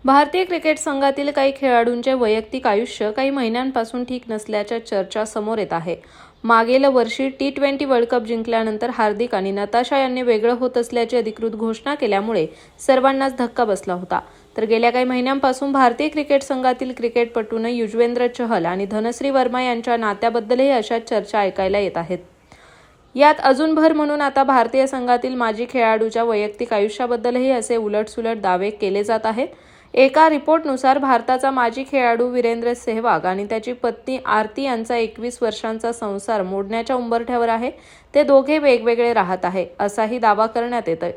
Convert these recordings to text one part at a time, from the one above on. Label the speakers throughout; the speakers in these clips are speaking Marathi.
Speaker 1: भारतीय क्रिकेट संघातील काही खेळाडूंचे वैयक्तिक आयुष्य काही महिन्यांपासून ठीक नसल्याच्या चर्चा समोर येत आहे. मागील वर्षी T20 वर्ल्ड कप जिंकल्यानंतर हार्दिक आणि नताशा यांनी वेगळं होत असल्याची अधिकृत घोषणा केल्यामुळे सर्वांनाच धक्का बसला होता. तर गेल्या काही महिन्यांपासून भारतीय क्रिकेट संघातील क्रिकेटपटूंना युजवेंद्र चहल आणि धनश्री वर्मा यांच्या नात्याबद्दलही अशा चर्चा ऐकायला येत आहेत. यात अजून भर म्हणून आता भारतीय संघातील माजी खेळाडूच्या वैयक्तिक आयुष्याबद्दलही असे उलटसुलट दावे केले जात आहेत. एका रिपोर्टनुसार भारताचा माजी खेळाडू वीरेंद्र सेहवाग आणि त्याची पत्नी आरती यांचा 21 वर्षांचा संसार मोडण्याच्या उंबरठ्यावर आहे. ते दोघे वेगवेगळे राहत आहे असाही दावा करण्यात येतोय.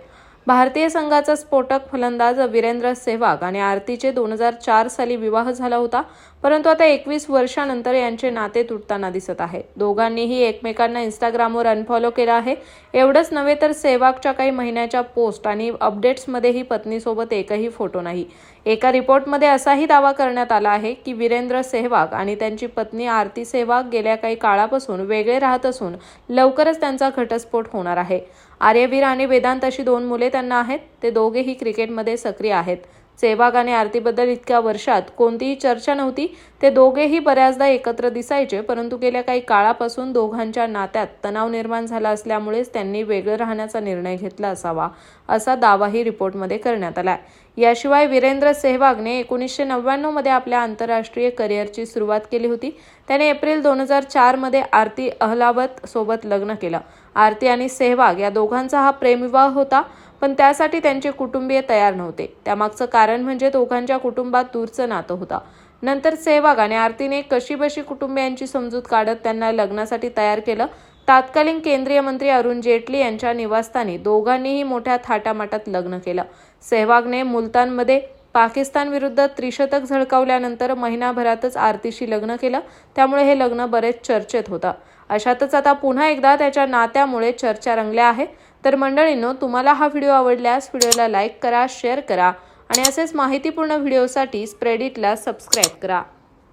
Speaker 1: भारतीय संघाचा स्फोटक फलंदाज वीरेंद्र सेहवाग आणि आरतीचे 2004 साली विवाह झाला होता, परंतु आता 21 वर्षांनंतर यांचे नाते तुटताना दिसत आहे. दोघांनीही एकमेकांना इंस्टाग्रामवर अनफॉलो केलं आहे. एवढंच नव्हे तर सेहवागच्या काही महिन्याच्या पोस्ट आणि अपडेट्समध्येही पत्नीसोबत एकही फोटो नाही. एका रिपोर्टमध्ये असाही दावा करण्यात आला आहे की वीरेंद्र सेहवाग आणि त्यांची पत्नी आरती सेहवाग गेल्या काही काळापासून वेगळे राहत असून लवकरच त्यांचा घटस्फोट होणार आहे. आर्यवीर आणि वेदांत अशी 2 मुले त्यांना आहेत. ते दोघेही क्रिकेटमध्ये सक्रिय आहेत. सेहवाग आणि आरतीबद्दल इतक्या वर्षात कोणतीही चर्चा नव्हती. ते दोघेही बऱ्याचदा एकत्र दिसायचे, परंतु गेल्या काही काळापासून दोघांच्या नात्यात तणाव निर्माण झाला असल्यामुळेच त्यांनी वेगळं राहण्याचा निर्णय घेतला असावा, असा दावाही रिपोर्टमध्ये करण्यात आलाय. याशिवाय वीरेंद्र सेहवागने 1999 मध्ये आपल्या आंतरराष्ट्रीय करिअरची सुरुवात केली होती. त्याने एप्रिल 2004 मध्ये आरती अहलावत सोबत लग्न केलं. आरती आणि सेहवाग या दोघांचा हा प्रेमविवाह होता, पण त्यासाठी त्यांचे कुटुंबीय तयार नव्हते. त्यामागचं कारण म्हणजे दोघांच्या कुटुंबात दूरचं नातं होतं. नंतर सेहवाग आणि आरतीने कशीबशी कुटुंबियांची समजूत काढत त्यांना लग्नासाठी तयार केलं. तत्कालीन केंद्रीय मंत्री अरुण जेटली यांच्या निवासस्थानी दोघांनीही मोठ्या थाटामाटात लग्न केलं. सेहवागने मुलतानमध्ये पाकिस्तान विरुद्ध त्रिशतक झळकावल्यानंतर महिनाभरातच आरतीशी लग्न केलं. त्यामुळे हे लग्न बरेच चर्चेत होतं. अशातच आता पुन्हा एकदा त्याच्या नात्यामुळे चर्चा रंगल्या आहे. तर मंडळींनो, तुम्हाला हा व्हिडिओ आवडल्यास व्हिडिओला लाईक करा, शेअर करा आणि असेच माहितीपूर्ण व्हिडिओसाठी स्प्रेड इटला सबस्क्राईब करा.